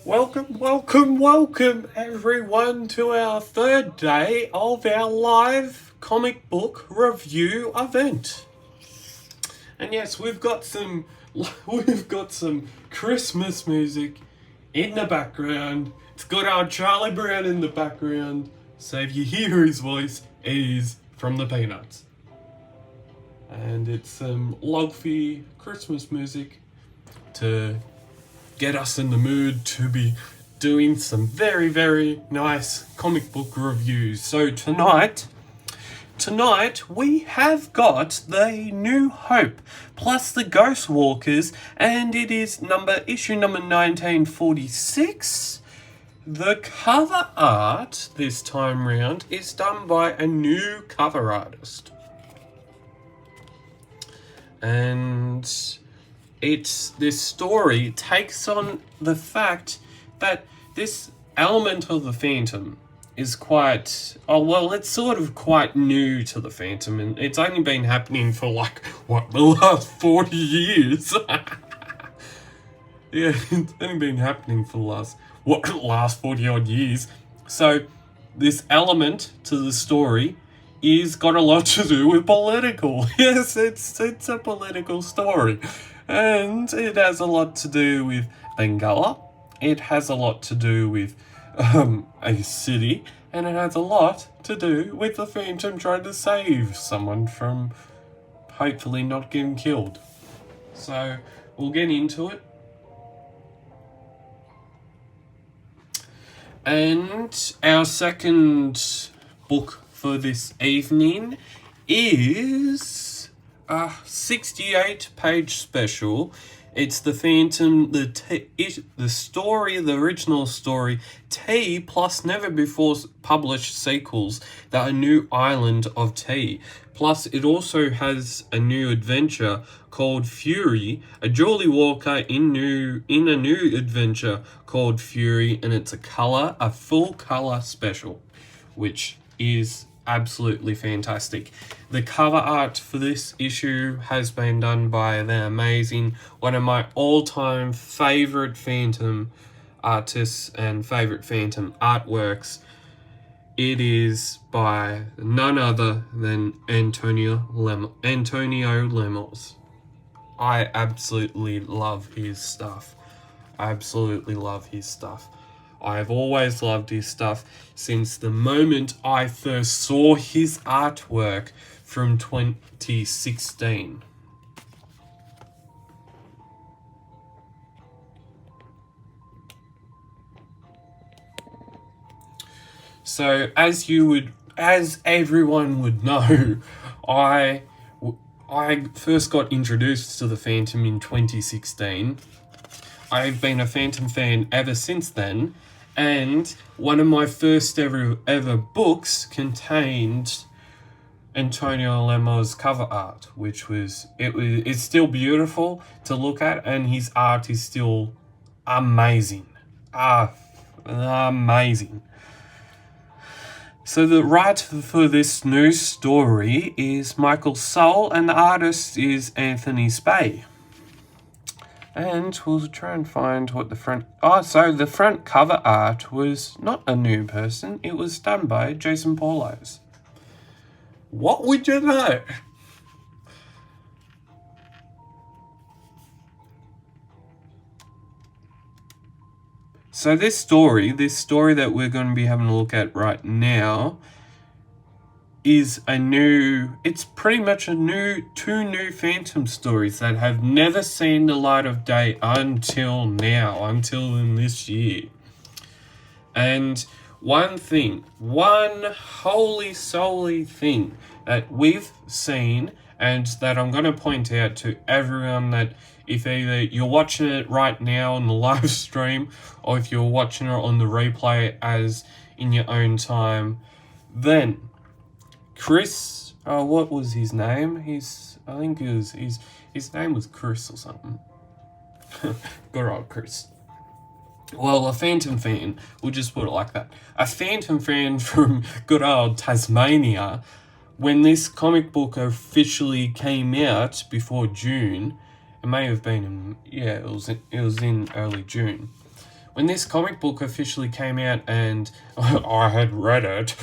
Welcome everyone to our third day of our live comic book review event. And yes, we've got some Christmas music in the background. It's got our Charlie Brown in the background. So if you hear his voice, it is from the Peanuts. And it's some lofi Christmas music to get us in the mood to be doing some very, very nice comic book reviews. So tonight we have got the New Hope plus the Ghost Walkers, and it is issue number 1946. The cover art this time round is done by a new cover artist. And this story takes on the fact that this element of the Phantom is it's sort of quite new to the Phantom, and it's only been happening for the last 40 years. Yeah, it's only been happening for the last 40 odd years. So this element to the story is got a lot to do with political. Yes, it's a political story. And it has a lot to do with Bengala. It has a lot to do with a city. And it has a lot to do with the Phantom trying to save someone from hopefully not getting killed. So we'll get into it. And our second book for this evening is a 68-page special. It's the Phantom, the story, the original story, T plus never before published sequels, that A New Island of T. Plus, it also has a new adventure called Fury, a Julie Walker in a new adventure called Fury, and it's a full color special, which is absolutely fantastic. The cover art for this issue has been done by the amazing, one of my all-time favorite Phantom artists and favorite Phantom artworks. It is by none other than Antonio Lemos. I absolutely love his stuff. I've always loved his stuff since the moment I first saw his artwork from 2016. So as everyone would know, I first got introduced to the Phantom in 2016. I've been a Phantom fan ever since then, and one of my first ever books contained Antonio Lemos' cover art, it's still beautiful to look at, and his art is still amazing. Amazing. So the writer for this new story is Michael Soule, and the artist is Anthony Spay. And we'll try and find what the front... so the front cover art was not a new person. It was done by Jason Paulos. What would you know? So this story that we're going to be having a look at right now is it's pretty much two new Phantom stories that have never seen the light of day until in this year. And one holy solely thing that we've seen, and that I'm going to point out to everyone, that if either you're watching it right now on the live stream, or if you're watching it on the replay as in your own time, then Chris, what was his name? His name was Chris or something. Good old Chris. Well, a Phantom fan, we'll just put it like that. A Phantom fan from good old Tasmania, when this comic book officially came out before June, it may have been it was in early June. when this comic book officially came out, and I had read it,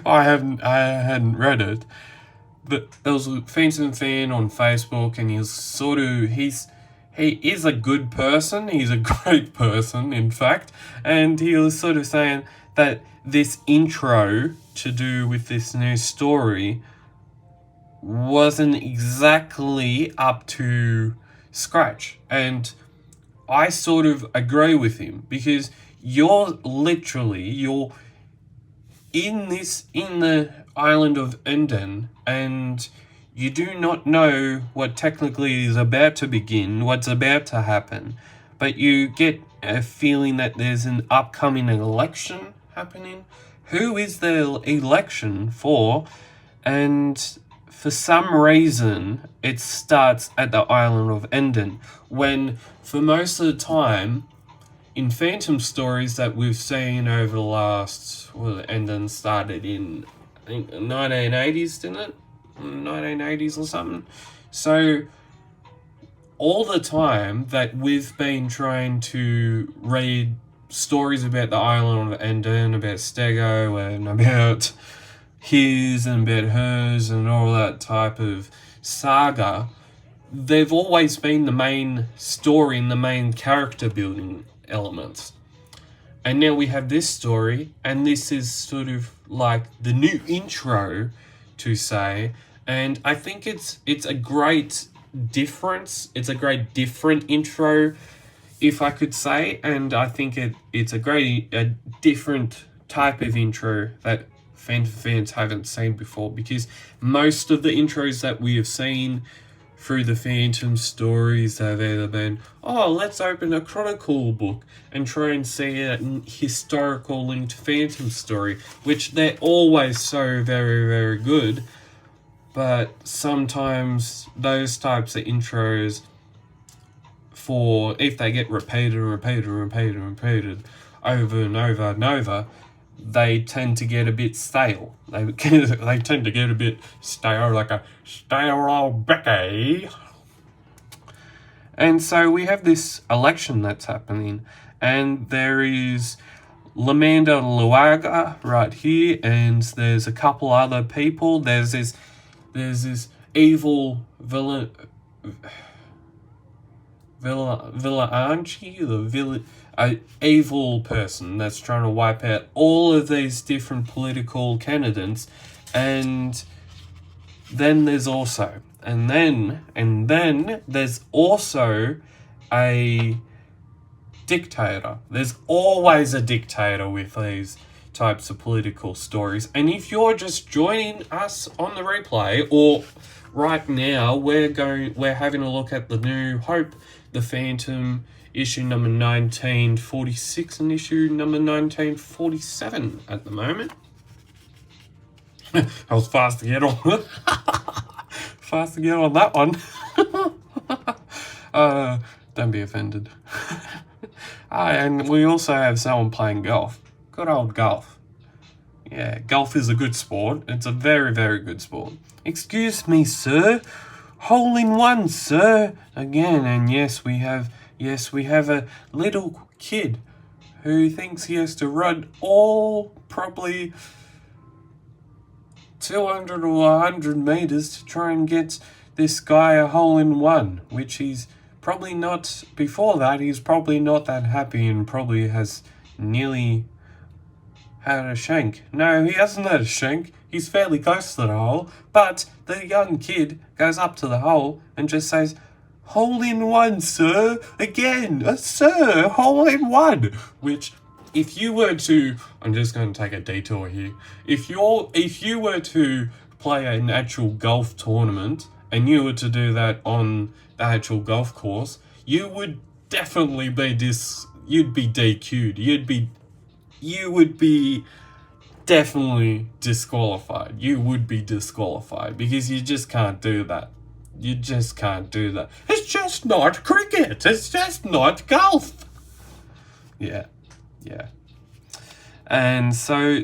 I hadn't read it. But there was a Phantom fan on Facebook, and he is a good person. He's a great person, in fact, and he was sort of saying that this intro to do with this new story wasn't exactly up to scratch, and I sort of agree with him, because you're in the island of Enden, and you do not know what technically is about to begin, what's about to happen, but you get a feeling that there's an upcoming election happening. Who is the election for? And for some reason, it starts at the island of Enden, when for most of the time, in Phantom stories that we've seen over the last, Enden started in, I think, 1980s, didn't it? 1980s or something. So all the time that we've been trying to read stories about the island of Enden, about Stego, and about his and about hers and all that type of saga, they've always been the main story and the main character building elements. And now we have this story, and this is sort of like the new intro, to say, and I think it's a great difference. It's a great different intro, if I could say, and I think it's a different type of intro that Phantom fans haven't seen before, because most of the intros that we have seen through the Phantom stories have either been, let's open a Chronicle book and try and see a historical linked Phantom story, which they're always so very, very good, but sometimes those types of intros, if they get repeated over and over and over, they tend to get a bit stale. They tend to get a bit stale, like a stale old Becky. And so we have this election that's happening, and there is Lamanda Luaga right here, and there's a couple other people. There's this evil villain, evil person that's trying to wipe out all of these different political candidates, and then there's also a dictator. There's always a dictator with these types of political stories. And if you're just joining us on the replay, or right now, we're having a look at the New Hope, the Phantom, issue number 1946 and issue number 1947 at the moment. I was fast to get on that one. Don't be offended. And we also have someone playing golf. Good old golf. Yeah, golf is a good sport. It's a very, very good sport. Excuse me, sir. Hole in one, sir. Again, and yes, we have a little kid who thinks he has to run all probably 200 or 100 meters to try and get this guy a hole in one, which he's probably not, before that, he's probably not that happy and probably has nearly had a shank. No, he hasn't had a shank. He's fairly close to the hole, but the young kid goes up to the hole and just says, "Hole in one, sir. Again, sir, hole in one." Which, if you were to, I'm just going to take a detour here. If you were to play an actual golf tournament and you were to do that on the actual golf course, you would definitely you'd be DQ'd. You would be definitely disqualified. You would be disqualified because you just can't do that. You just can't do that. It's just not cricket. It's just not golf. Yeah. And so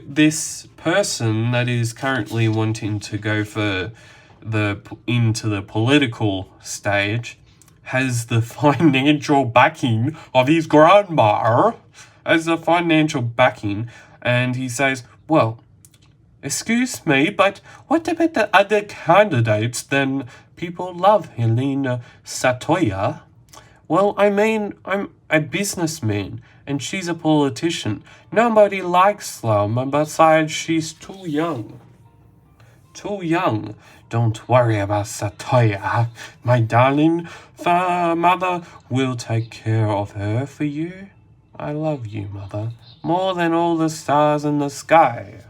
person that is currently wanting to go for into the political stage has the financial backing of his grandma, and he says, well, excuse me, but what about the other candidates? Then people love Helena Satoya. Well, I mean, I'm a businessman, and she's a politician. Nobody likes Slum, and besides, she's too young. Too young. Don't worry about Satoya, my darling. Mother will take care of her for you. I love you, Mother, more than all the stars in the sky.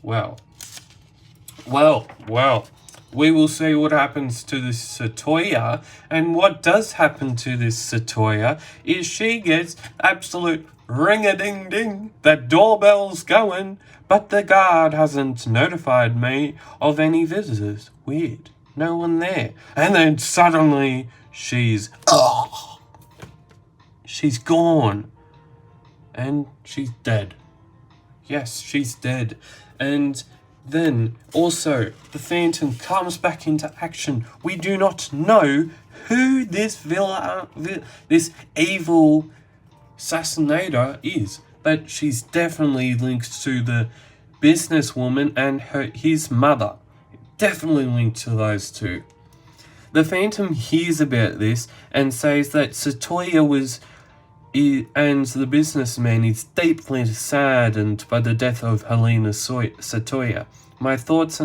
Well, we will see what happens to this Satoya, and what does happen to this Satoya is she gets absolute ring-a-ding-ding, that doorbell's going, but the guard hasn't notified me of any visitors. Weird, no one there. And then suddenly she's gone, and she's dead. Yes, she's dead. And then also the Phantom comes back into action. We do not know who this evil assassinator is, but she's definitely linked to the businesswoman and his mother. Definitely linked to those two. The Phantom hears about this and says that Satoya and the businessman is deeply saddened by the death of Helena Satoya. My thoughts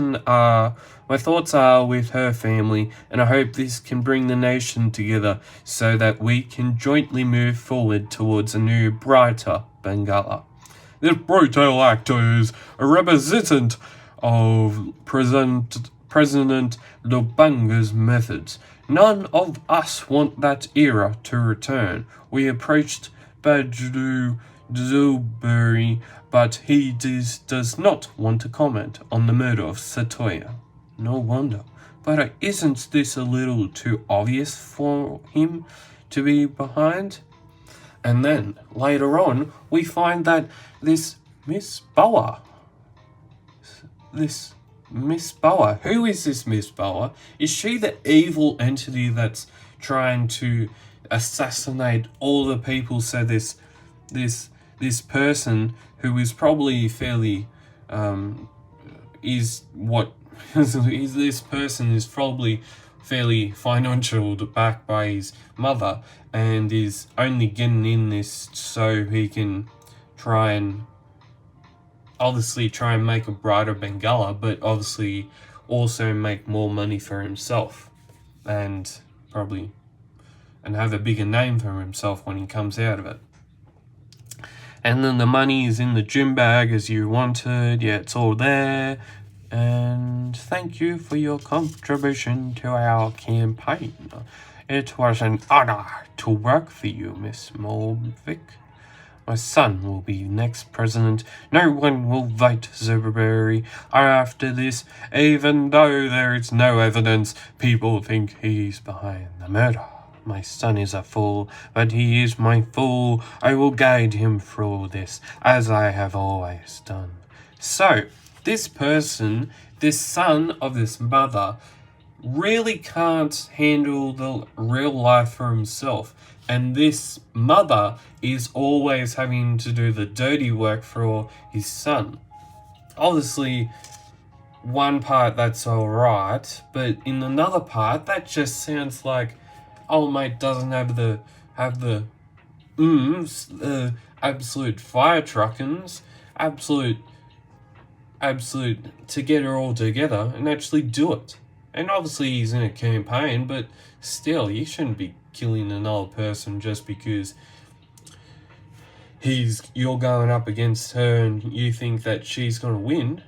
are with her family, and I hope this can bring the nation together so that we can jointly move forward towards a new, brighter Bengala. This brutal actor is a representative of President Lubanga's methods. None of us want that era to return. We approached Badru Zuberi, but he does not want to comment on the murder of Satoya. No wonder. But isn't this a little too obvious for him to be behind? And then, later on, we find that this Miss Boa, who is this Miss Boa? Is she the evil entity that's trying to assassinate all the people? So this person who is probably fairly this person is probably fairly financial backed by his mother, and is only getting in this so he can try and make a brighter Bengala, but obviously also make more money for himself, and have a bigger name for himself when he comes out of it. And then the money is in the gym bag as you wanted. Yeah, it's all there. And thank you for your contribution to our campaign. It was an honor to work for you, Miss Mulvick. My son will be next president. No one will vote Zuberberry after this, even though there is no evidence. People think he's behind the murder. My son is a fool, but he is my fool. I will guide him through this, as I have always done. So, this person, this son of this mother, really can't handle the real life for himself. And this mother is always having to do the dirty work for his son. Obviously, one part that's alright, but in another part, that just sounds like old mate doesn't have the absolute fire truckins, absolute to get her all together and actually do it. And obviously he's in a campaign, but still, you shouldn't be killing another person just because you're going up against her and you think that she's gonna win.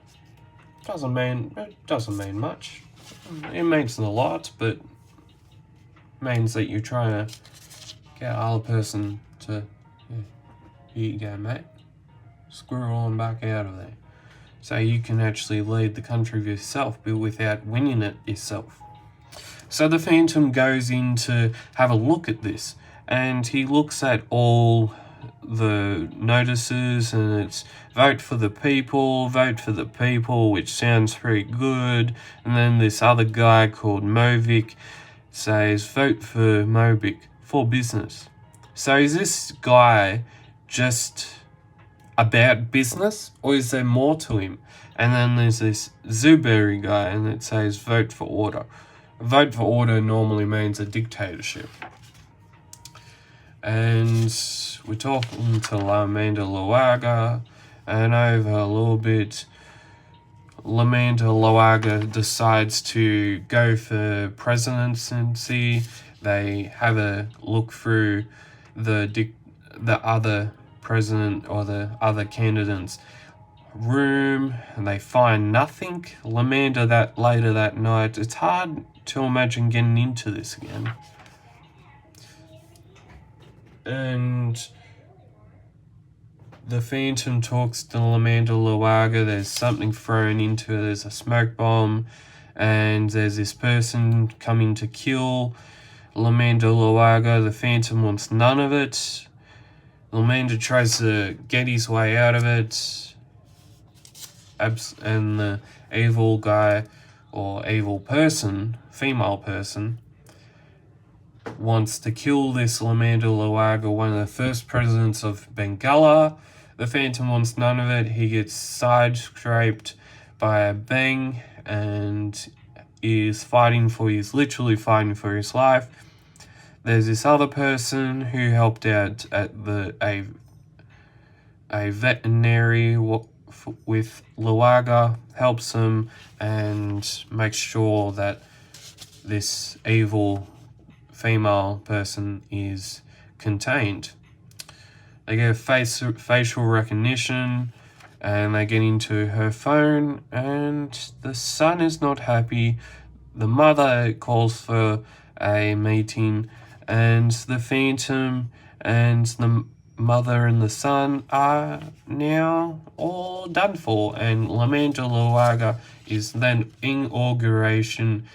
It doesn't mean much. It means a lot, but means that you're trying to get the other person to, here you go, mate. Screw on back out of there. So you can actually lead the country yourself, but without winning it yourself. So the Phantom goes in to have a look at this, and he looks at all the notices, and it's vote for the people, which sounds pretty good. And then this other guy called Movic says vote for Mobic for business. So is this guy just about business, or is there more to him? And then there's this Zooberry guy, and it says vote for order. Vote for order normally means a dictatorship. And we're talking to Lamanda Luaga, and over a little bit, Lamanda Luaga decides to go for presidency. They have a look through the other president or the other candidates' room, and they find nothing. Lamanda later that night, it's hard to imagine getting into this again. And the Phantom talks to Lamanda Luaga. There's something thrown into it. There's a smoke bomb, and there's this person coming to kill Lamanda Luaga. The Phantom wants none of it. Lamanda tries to get his way out of it, and the evil guy, or evil person, female person, wants to kill this Lamanda Luaga, one of the first presidents of Bengala. The Phantom wants none of it. He gets side-scraped by a bang and is literally fighting for his life. There's this other person who helped out at a veterinary with Luaga, helps him and makes sure that this evil female person is contained. They get facial recognition, and they get into her phone, and the son is not happy. The mother calls for a meeting, and the Phantom and the mother and the son are now all done for, and Lamanda Luaga is then in the inauguration.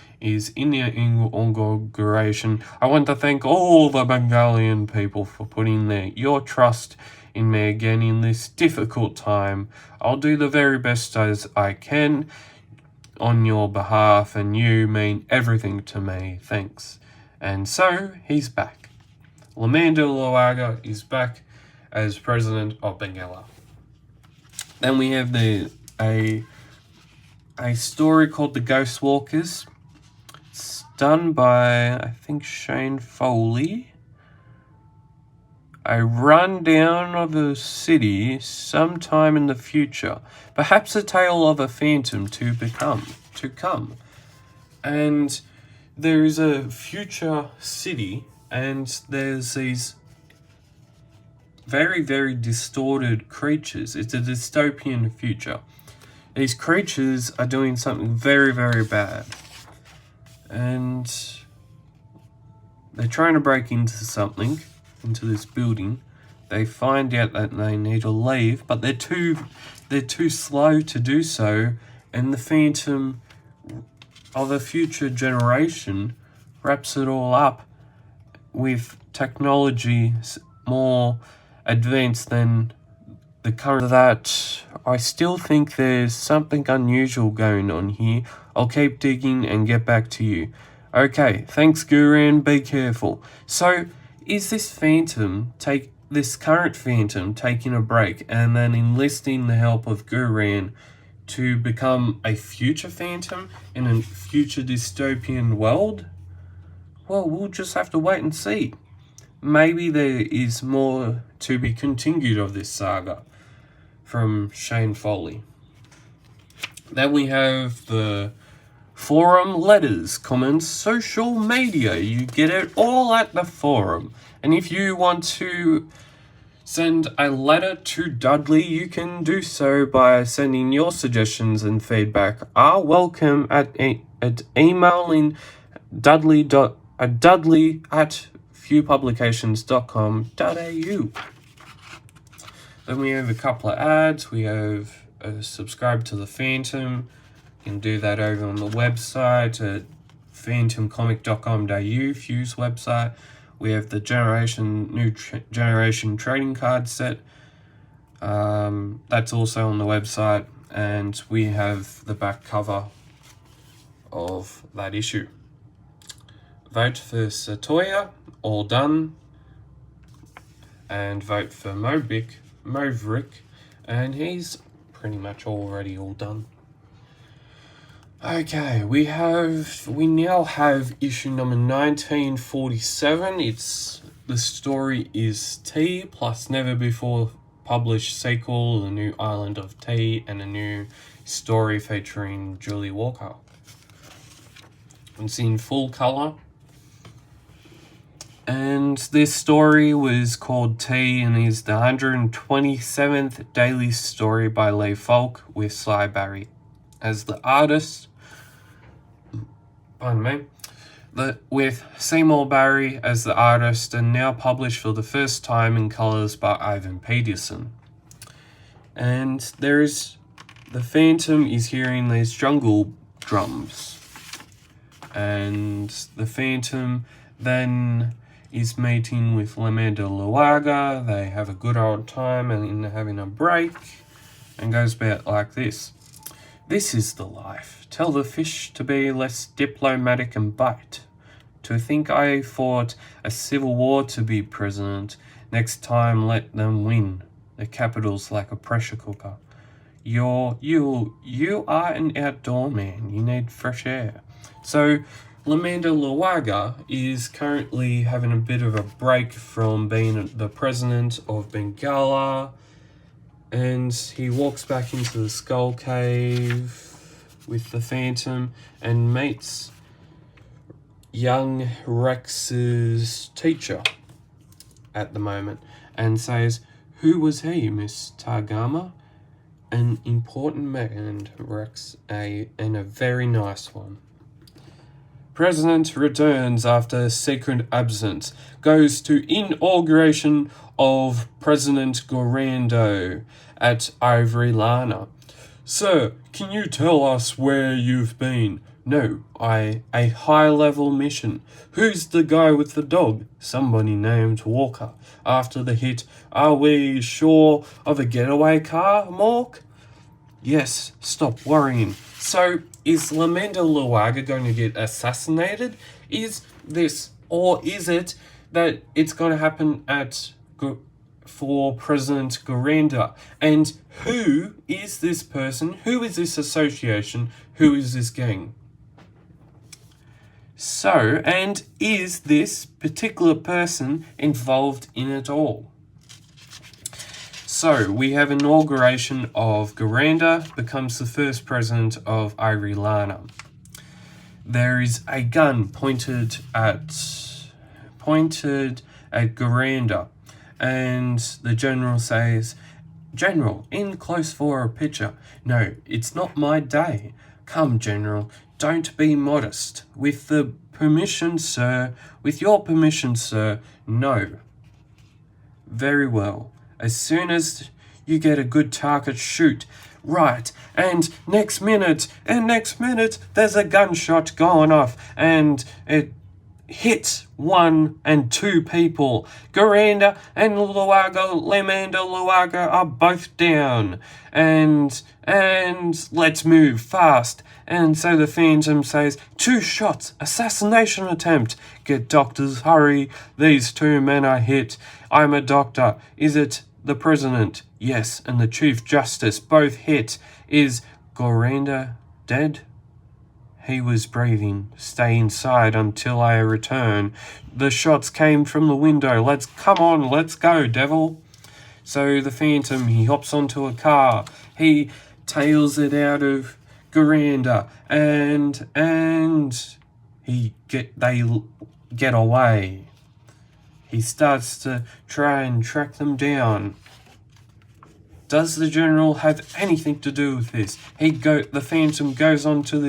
I want to thank all the Bengalian people for putting your trust in me again in this difficult time. I'll do the very best as I can on your behalf, and you mean everything to me. Thanks. And so, he's back. Lamanda Luaga is back as president of Bengala. Then we have a story called The Ghost Walkers. It's done by, I think, Shane Foley. A rundown of a city sometime in the future. Perhaps a tale of a phantom to come. And there is a future city, and there's these very, very distorted creatures. It's a dystopian future. These creatures are doing something very, very bad. And they're trying to break into this building. They find out that they need to leave, but they're too slow to do so, and the Phantom of a future generation wraps it all up with technology more advanced than the current. That I still think there's something unusual going on here. I'll keep digging and get back to you. Okay, thanks Guran, be careful. So, is this current Phantom taking a break and then enlisting the help of Guran to become a future Phantom in a future dystopian world? Well, we'll just have to wait and see. Maybe there is more to be continued of this saga from Shane Foley. Then we have the forum, letters, comments, social media. You get it all at the forum. And if you want to send a letter to Dudley, you can do so by sending your suggestions and feedback are welcome at emailing dudley@fewpublications.com.au. Then we have a couple of ads. We have subscribe to the Phantom. You can do that over on the website at phantomcomic.com.au, Few's website. We have the new generation trading card set. That's also on the website, and we have the back cover of that issue. vote for Satoya, all done. And vote for Movrick, and he's pretty much already all done. Okay, we now have issue number 1947. The story is T plus never before published sequel, The New Island of T, and a new story featuring Julie Walker. It's in full color. And this story was called T and is the 127th daily story by Lee Falk with Sly Barry as the artist. Pardon me. With Seymour Barry as the artist, and now published for the first time in colours by Ivan Peterson. And the Phantom is hearing these jungle drums. And the Phantom then is meeting with Lamanda Luaga. They have a good old time and having a break, and goes about like this. This is the life. Tell the fish to be less diplomatic and bite. To think I fought a civil war to be president. Next time let them win. The capital's like a pressure cooker. You are an outdoor man. You need fresh air. So Lamanda Luaga is currently having a bit of a break from being the president of Bengala, and he walks back into the Skull Cave with the Phantom and meets young Rex's teacher at the moment and says, "Who was he, Miss Tagama?" "An important man, Rex, and a very nice one." President returns after secret absence, goes to inauguration of President Gorando at Ivory Lana. "Sir, can you tell us where you've been?" "No, a high-level mission." "Who's the guy with the dog?" "Somebody named Walker. After the hit, are we sure of a getaway car, Mork?" "Yes, stop worrying." So, is Lamanda Luaga going to get assassinated? Is it that it's going to happen for President Goranda? And who is this person? Who is this association? Who is this gang? So, and is this particular person involved in it all? So, we have inauguration of Goranda becomes the first president of Ivory Lana. There is a gun pointed at Goranda, and the general says, "General, in close for a picture." "No, it's not my day." "Come, General, don't be modest." With your permission, sir." "No." "Very well. As soon as you get a good target, shoot." "Right, and next minute, there's a gunshot going off, and it hits 1 and 2 people. Goranda and Lamanda Luaga are both down, and let's move fast." And so the Phantom says, 2 shots, assassination attempt. "Get doctors, hurry. These 2 men are hit. I'm a doctor. Is it the president?" "Yes, and the Chief Justice, both hit." "Is Goranda dead?" "He was breathing. Stay inside until I return. The shots came from the window. Let's go, devil." So the Phantom, he hops onto a car. He tails it out of Goranda, and they get away. He starts to try and track them down. Does the general have anything to do with this? The Phantom goes onto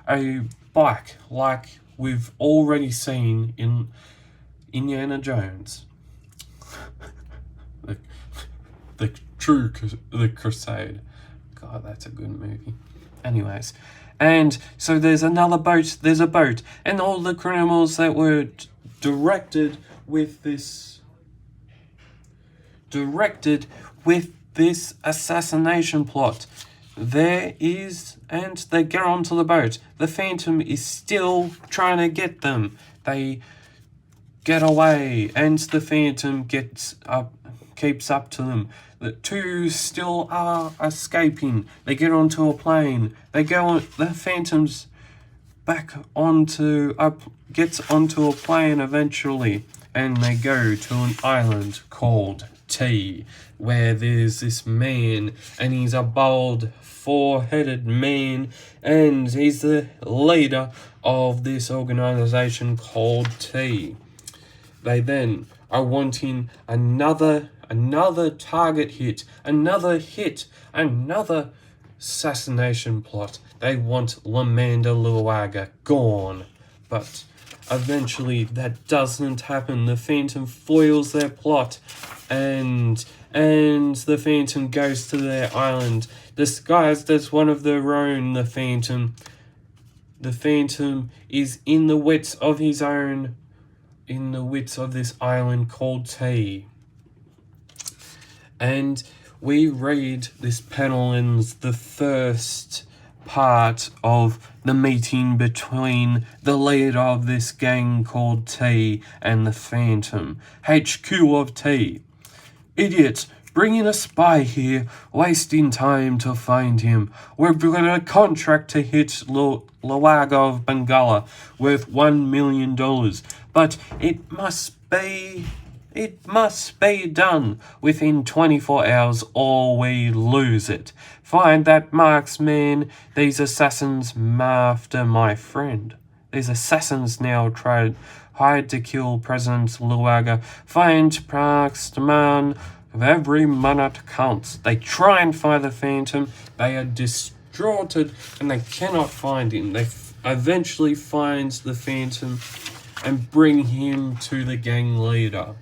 a bike like we've already seen in Indiana Jones. the Crusade. God, that's a good movie. Anyways, and so there's a boat, and all the criminals that were directed with this assassination plot. And they get onto the boat. The Phantom is still trying to get them. they get away, and the Phantom keeps up to them. The two still are escaping. They get onto a plane. They go on. The Phantom's gets onto a plane eventually, and they go to an island called T, where there's this man, and he's a bald, four-headed man, and he's the leader of this organization called T. They then are wanting another target hit, another assassination plot. They want Lamanda Luaga gone, but eventually that doesn't happen. The Phantom foils their plot, and the Phantom goes to their island disguised as one of their own. The Phantom is in the wits of his own, in the wits of this island called T. And we read this panel in the first part of the meeting between the leader of this gang called T and the Phantom. HQ of T. Idiots, bringing a spy here, wasting time to find him. We're given a contract to hit Luaga of Bengala worth $1 million, but it must be done within 24 hours or we lose it. Find that marksman. These assassins after my friend. These assassins now hired to kill President Luaga. Find marksman. Every minute counts. They try and find the Phantom. They are distraughted and they cannot find him. They eventually find the Phantom and bring him to the gang leader.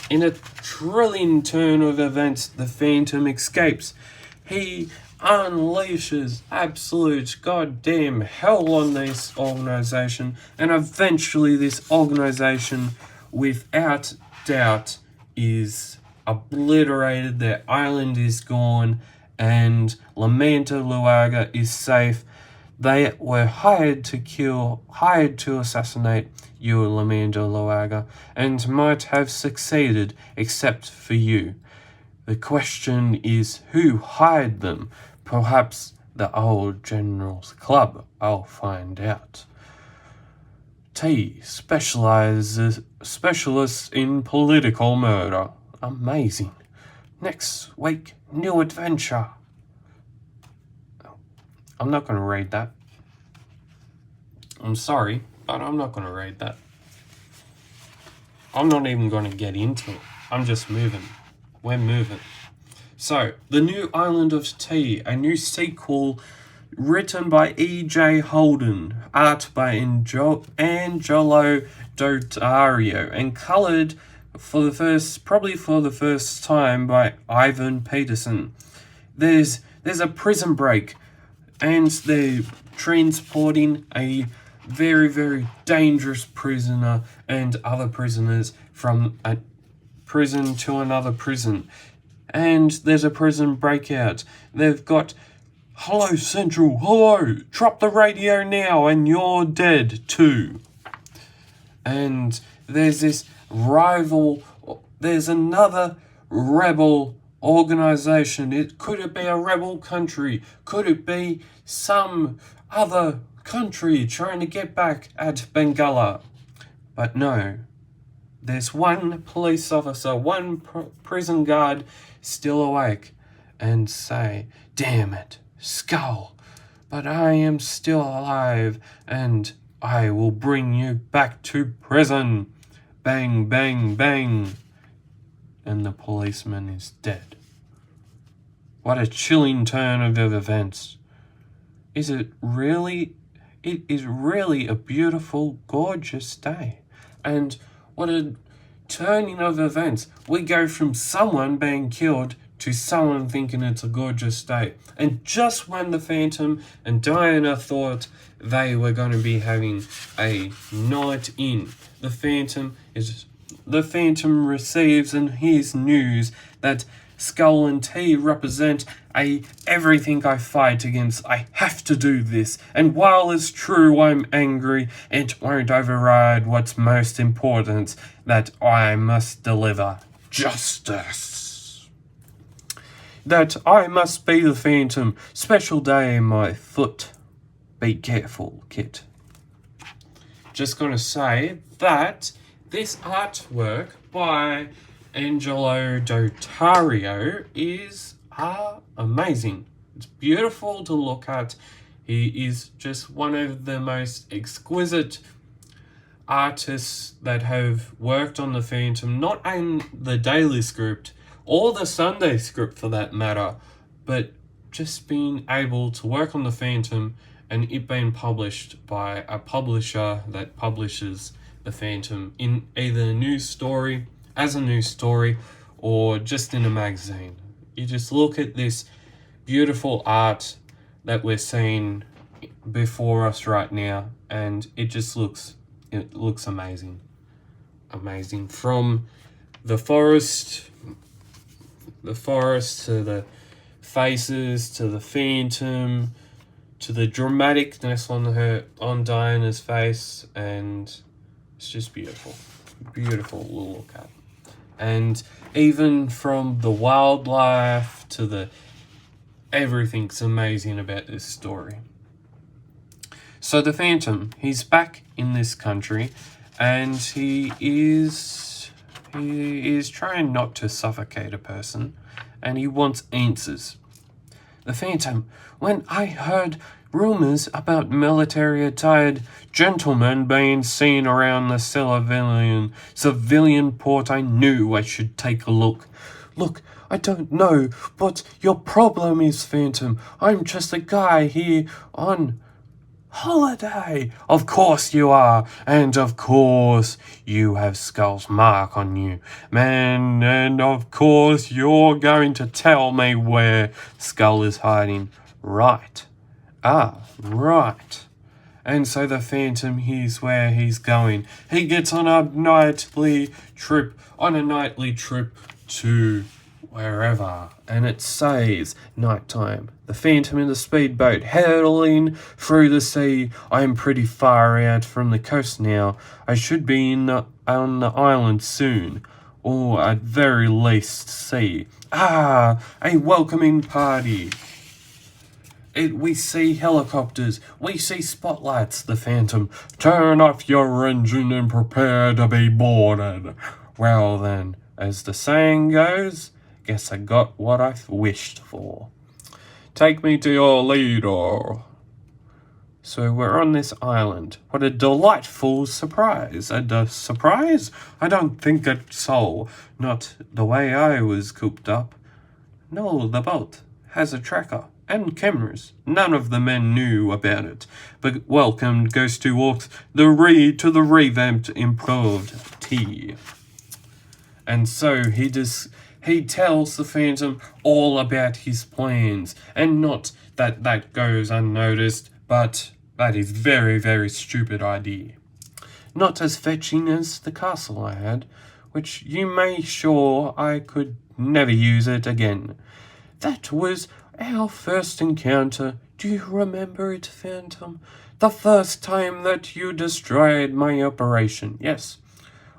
In a thrilling turn of events, the Phantom escapes. He unleashes absolute goddamn hell on this organization, and eventually this organization, without doubt, is obliterated. Their island is gone, and Lamanda Luaga is safe. They were hired to assassinate you, Lamanda Luaga, and might have succeeded except for you. The question is, who hired them? Perhaps the old General's Club. I'll find out. T specialists in political murder. Amazing. Next week, new adventure. I'm not going to read that. I'm sorry, but I'm not going to read that. I'm not even going to get into it. I'm just moving. We're moving. So, The New Island of T, a new sequel written by E.J. Holden, art by Angelo Dotario, and coloured probably for the first time by Ivan Peterson. There's a prison break, and they're transporting a very, very dangerous prisoner and other prisoners from a prison to another prison. And there's a prison breakout. They've got, "Hello, Central, hello, drop the radio now and you're dead too." And there's another rebel organization. Could it be a rebel country? Could it be some other country trying to get back at Bengala? But no, there's one police officer, one prison guard still awake and say, "Damn it, Skull, but I am still alive and I will bring you back to prison." Bang, bang, bang. And the policeman is dead. What a chilling turn of events. It is really a beautiful, gorgeous day. And what a turning of events. We go from someone being killed to someone thinking it's a gorgeous day. And just when the Phantom and Diana thought they were going to be having a night in, the Phantom receives and hears news that Skull and T represent everything I fight against. I have to do this, and while it's true I'm angry, it won't override what's most important, that I must deliver justice. That I must be the Phantom. Special day in my foot. Be careful, Kit. Just gonna say that this artwork by Angelo Dotario is amazing. It's beautiful to look at. He is just one of the most exquisite artists that have worked on the Phantom, not in the daily script or the Sunday script for that matter, but just being able to work on the Phantom and it being published by a publisher that publishes the Phantom in either a news story, as a news story, or just in a magazine. You just look at this beautiful art that we're seeing before us right now, and it looks amazing. Amazing. From the forest to the faces, to the Phantom, to the dramaticness on Diana's face, and it's just beautiful to look at. And even from the wildlife to the everything's amazing about this story. So the Phantom, he's back in this country, and he is trying not to suffocate a person, and he wants answers. The Phantom, when I heard rumors about military-attired gentlemen being seen around the civilian port, I knew I should take a look. Look, I don't know, but your problem is, Phantom. I'm just a guy here on holiday. Of course you are, and of course you have Skull's mark on you, man, and of course you're going to tell me where Skull is hiding. Right. Right. And so the Phantom, here's where he's going. He gets on a nightly trip to wherever, and it says nighttime. The Phantom in the speedboat hurtling through the sea. I am pretty far out from the coast now. I should be on the island soon, or at very least see. A welcoming party. We see helicopters, we see spotlights. The Phantom, turn off your engine and prepare to be boarded. Well then, as the saying goes, guess I got what I wished for. Take me to your leader. So we're on this island. What a delightful surprise. Surprise? I don't think so. Not the way I was cooped up. No, the boat has a tracker and cameras. None of the men knew about it, but welcomed Ghost 2 Orcs to the revamped, improved T. And so he tells the Phantom all about his plans, and not that goes unnoticed, but that is very, very stupid idea. Not as fetching as the castle I had, which you may sure I could never use it again. That was our first encounter. Do you remember it, Phantom? The first time that you destroyed my operation. Yes.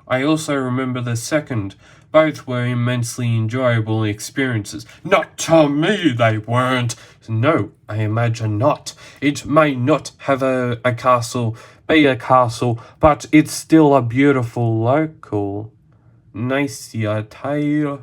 I also remember the second. Both were immensely enjoyable experiences. Not to me, they weren't. No, I imagine not. It may not have a castle, but it's still a beautiful local. Nicer tale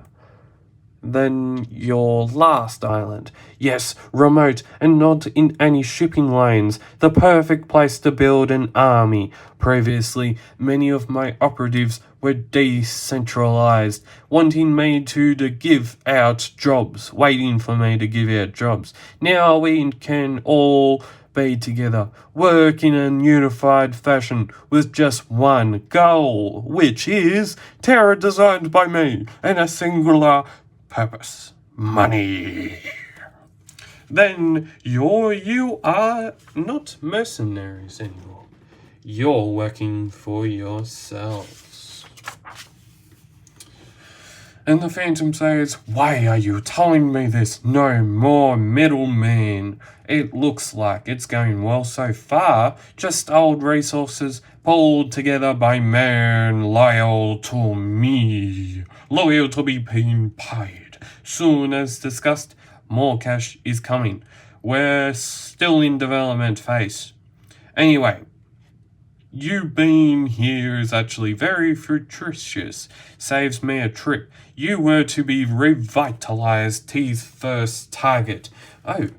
than your last island. Yes, remote and not in any shipping lanes. The perfect place to build an army. Previously, many of my operatives were decentralized, wanting me to give out jobs, waiting for me to give out jobs. Now we can all be together, work in a unified fashion with just one goal, which is terror designed by me and a singular purpose. Money. Then you are not mercenaries anymore. You're working for yourselves. And the Phantom says, "Why are you telling me this? No more middlemen. It looks like it's going well so far. Just old resources pulled together by men loyal to me. Loyal to be being paid. Soon as discussed, more cash is coming. We're still in development phase. Anyway, you being here is actually very fortuitous. Saves me a trip. You were to be revitalized T's first target. Oh,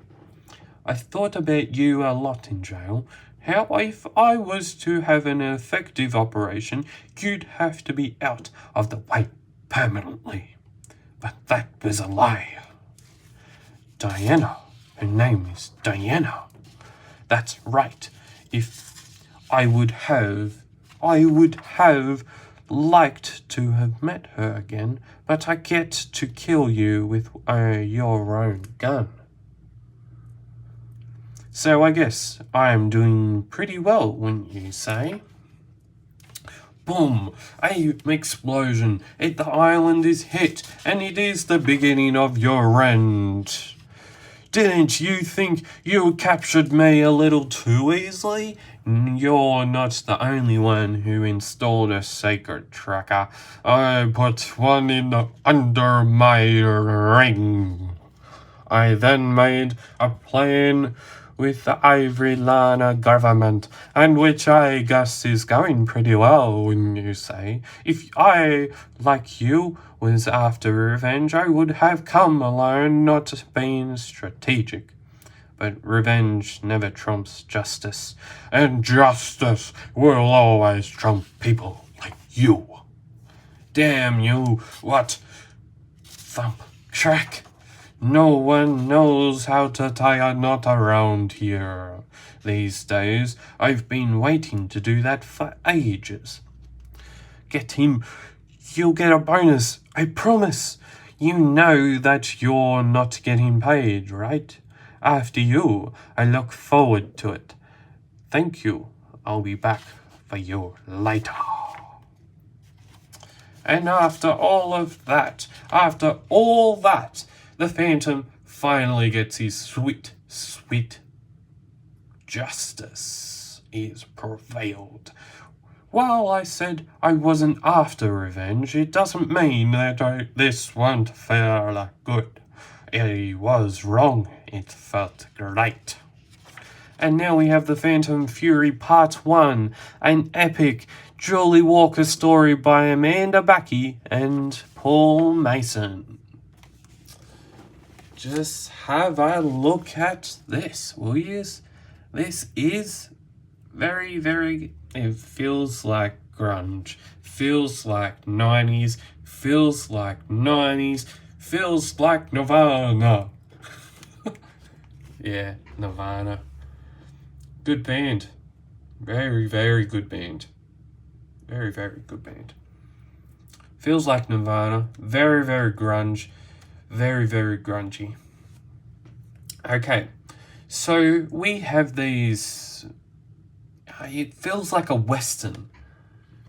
I thought about you a lot in jail. How if I was to have an effective operation, you'd have to be out of the way permanently. But that was a lie. Diana. Her name is Diana. That's right. If I would have liked to have met her again, but I get to kill you with your own gun. So I guess I am doing pretty well, wouldn't you say? Boom! An explosion. The island is hit, and it is the beginning of your end. Didn't you think you captured me a little too easily? You're not the only one who installed a sacred tracker. I put one under my ring. I then made a plan with the Ivory Lana government, and which I guess is going pretty well, wouldn't you say? If I, like you, was after revenge, I would have come alone, not been strategic. But revenge never trumps justice, and justice will always trump people like you. Damn you, what? Thump, crack. No one knows how to tie a knot around here. These days, I've been waiting to do that for ages. Get him. You'll get a bonus, I promise. You know that you're not getting paid, right? After you, I look forward to it. Thank you. I'll be back for you later. And after all that, the Phantom finally gets his sweet, sweet justice is prevailed. While I said I wasn't after revenge, it doesn't mean that this won't feel good. I was wrong. It felt great. And now we have the Phantom Fury Part 1, an epic Julie Walker story by Amanda Backey and Paul Mason. Just have a look at this, will you? This is very, very... It feels like grunge. Feels like 90s. Feels like Nirvana. Yeah, Nirvana. Good band. Very, very good band. Very, very good band. Feels like Nirvana. Very, very grunge. Very, very grungy. Okay, so we have these... It feels like a western.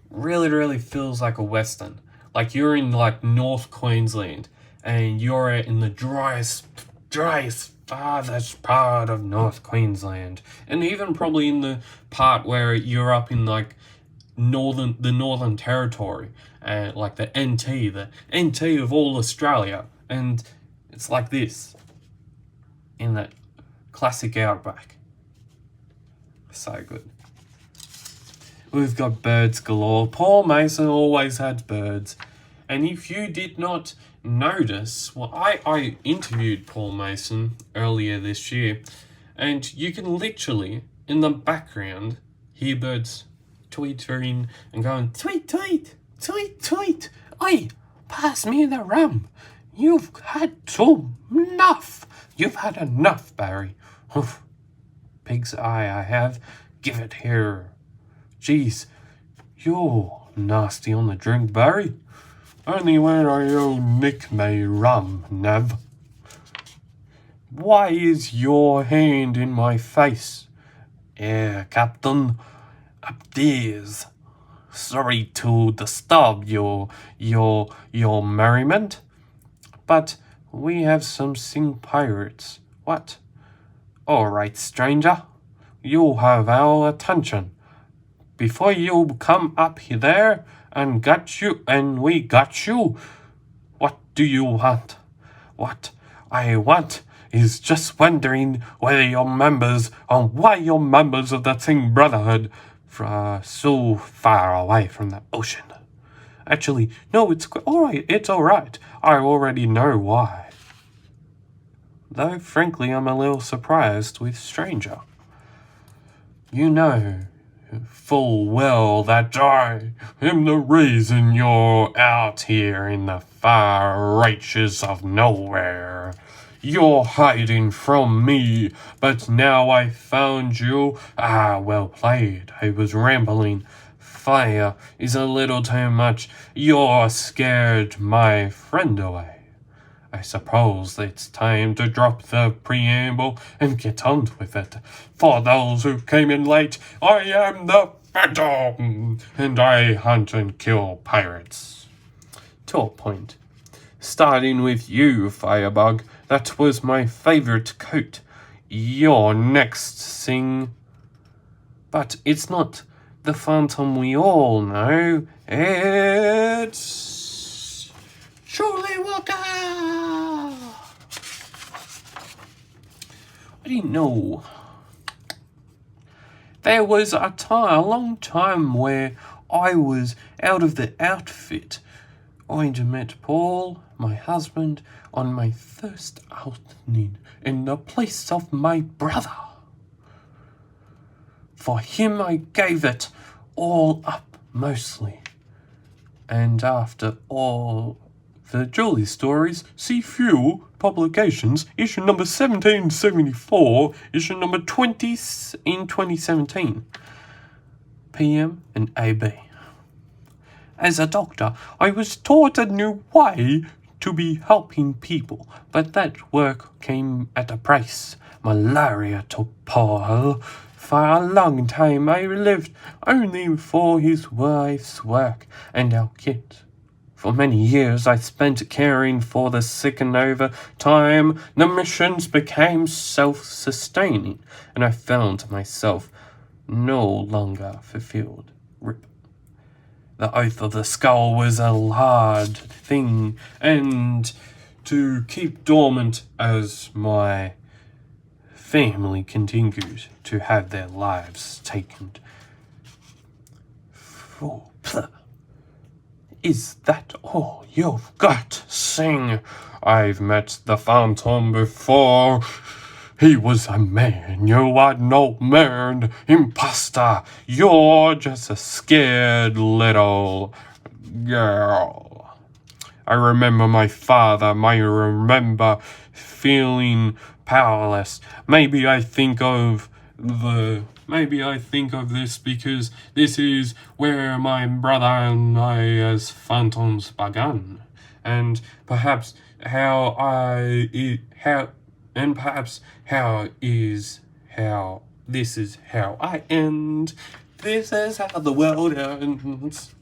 Really, really feels like a western. Like you're in like North Queensland and you're in the driest, farthest part of North Queensland. And even probably in the part where you're up in like the Northern Territory, like the NT of all Australia. And it's like this, in that classic outback. So good. We've got birds galore. Paul Mason always had birds. And if you did not notice, well, I interviewed Paul Mason earlier this year, and you can literally, in the background, hear birds tweetering and going, tweet, tweet, tweet, tweet. Oi, pass me the rum. You've had enough. You've had enough, Barry. Oof. Pig's eye I have. Give it here. Jeez, you're nasty on the drink, Barry. Only when you nick me rum, Nav. Why is your hand in my face? Captain. Up stairs. sorry to disturb your merriment, but we have some sing pirates. What? All right, stranger, you have our attention. Before you come up there and we got you, what do you want? What I want is just wondering why you're members of the Sing Brotherhood so far away from the ocean. Actually, no, it's all right. I already know why. Though, frankly, I'm a little surprised with stranger. You know full well that I am the reason you're out here in the far reaches of nowhere. You're hiding from me, but now I found you. Well played. I was rambling. Fire is a little too much. You're scared my friend away. I suppose it's time to drop the preamble and get on with it. For those who came in late, I am the Phantom, and I hunt and kill pirates. To a point. Starting with you, Firebug. That was my favorite coat. You're next, Sing. But it's not the Phantom we all know. It's Charlie Walker! I didn't know. There was a long time where I was out of the outfit. I met Paul, my husband, on my first outing in the place of my brother. For him I gave it all up mostly. And after all the Julie stories, see Fuel Publications, issue number 1774, issue number 20 in 2017. PM and AB. As a doctor, I was taught a new way to be helping people, but that work came at a price. Malaria took Paul. For a long time I lived only for his wife's work and our kids. For many years I spent caring for the sick, and over time the missions became self-sustaining, and I found myself no longer fulfilled. Rip. The Oath of the Skull was a hard thing, and to keep dormant as my family continued to have their lives taken. Is that all you've got, Sing? I've met the Phantom before. He was a man, you are no man, imposter. You're just a scared little girl. I remember my father, I remember feeling powerless. Maybe I think of this because this is where my brother and I as Phantoms began. And perhaps how this is how I end. This is how the world ends.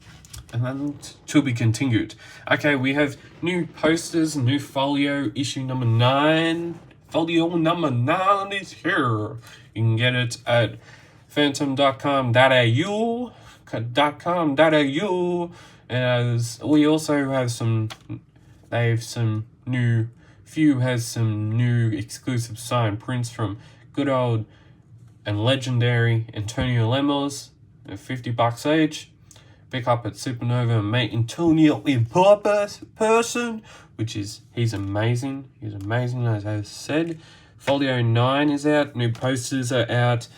And to be continued. Okay, we have new posters, new folio, issue number 9. Folio number 9 is here. You can get it at phantom.com.au. As we also have Few has some new exclusive signed prints from good old and legendary Antonio Lemos at $50 each. Pick up at Supernova and meet Antonio in person, he's amazing. He's amazing, as I said. Folio 9 is out. New posters are out,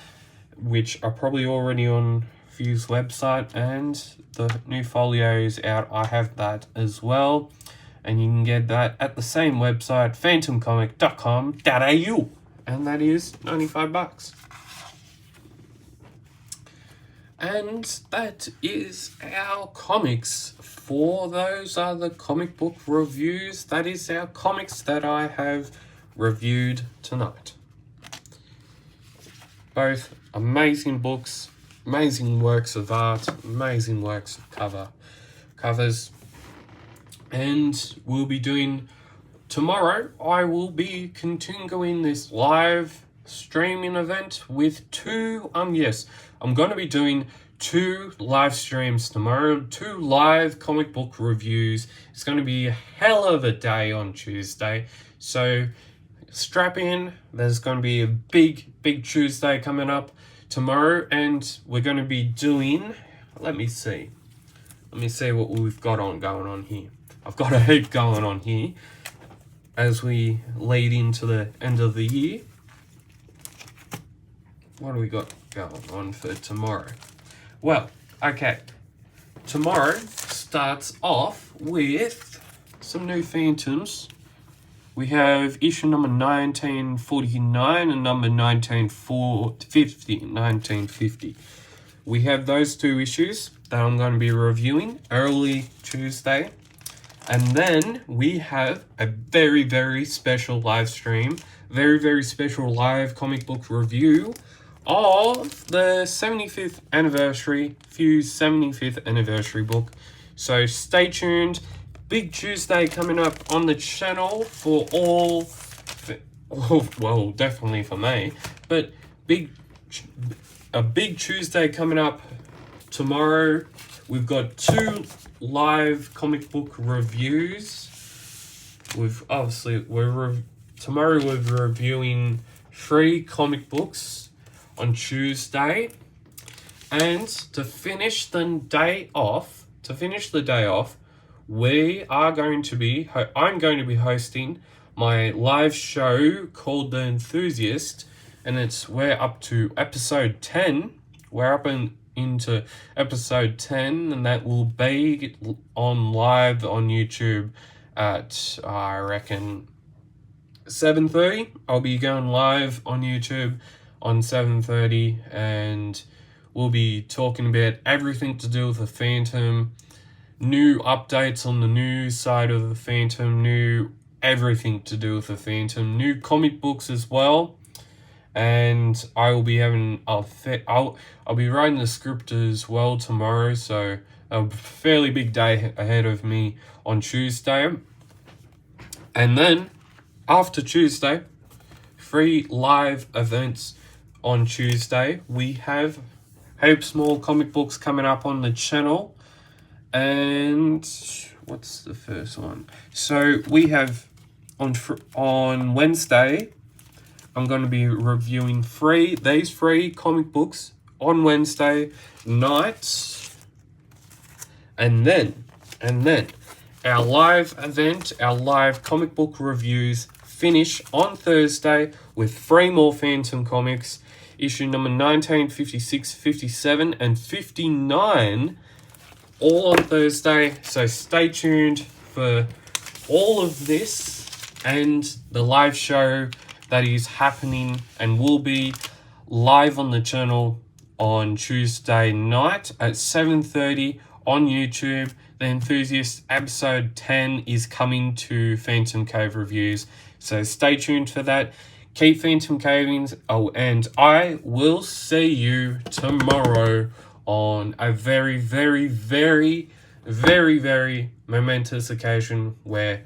which are probably already on Few's website, and the new folio is out. I have that as well. And you can get that at the same website, phantomcomic.com.au. And that is $95. And that is our comics. For those are the comic book reviews. That is our comics that I have reviewed tonight. Both amazing books, amazing works of art, amazing works of covers. And we'll be doing tomorrow. I will be continuing this live streaming event with I'm going to be doing 2 live streams tomorrow, 2 live comic book reviews. It's going to be a hell of a day on Tuesday, so strap in. There's going to be a big Tuesday coming up tomorrow, and we're going to be doing, let me see what we've got going on here. I've got a heap going on here as we lead into the end of the year. What do we got going on for tomorrow? Well, okay. Tomorrow starts off with some new Phantoms. We have issue number 1949 and number 1950. We have those 2 issues that I'm going to be reviewing early Tuesday. And then we have a very special live stream, very special live comic book review of the 75th anniversary, Fuse 75th anniversary book. So stay tuned. Big Tuesday coming up on the channel for well, definitely for me, but a big Tuesday coming up tomorrow. We've got 2 live comic book reviews. Tomorrow we're reviewing 3 comic books on Tuesday, and to finish the day off, I'm going to be hosting my live show called The Enthusiast, and we're up to episode 10. We're up into episode 10, and that will be live on YouTube at, I reckon, 7:30. I'll be going live on YouTube on 7:30, and we'll be talking about everything to do with the Phantom, new updates on the news side of the Phantom, new everything to do with the Phantom, new comic books as well. And I will be having I'll be writing the script as well tomorrow, so a fairly big day ahead of me on Tuesday. And then after Tuesday, 3 live events on Tuesday. We have heaps more comic books coming up on the channel. And what's the first one? So we have on Wednesday, I'm going to be reviewing these 3 comic books on Wednesday night. And then our live event, our live comic book reviews finish on Thursday with 3 more Phantom comics, issue number 1956, 57, and 59, all on Thursday. So stay tuned for all of this and the live show that is happening and will be live on the channel on Tuesday night at 7:30 on YouTube. The Enthusiast episode 10 is coming to Phantom Cave Reviews, so stay tuned for that. Keep Phantom Caving, and I will see you tomorrow on a very momentous occasion where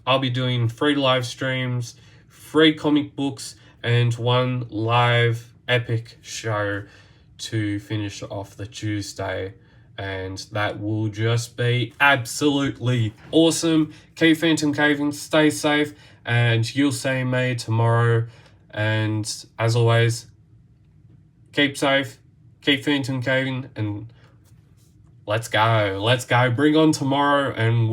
I'll be doing 3 live streams, 3 comic books, and 1 live epic show to finish off the Tuesday. And that will just be absolutely awesome. Keep Phantom Caving, stay safe, and you'll see me tomorrow. And as always, keep safe, keep Phantom Caving, and let's go. Bring on tomorrow, and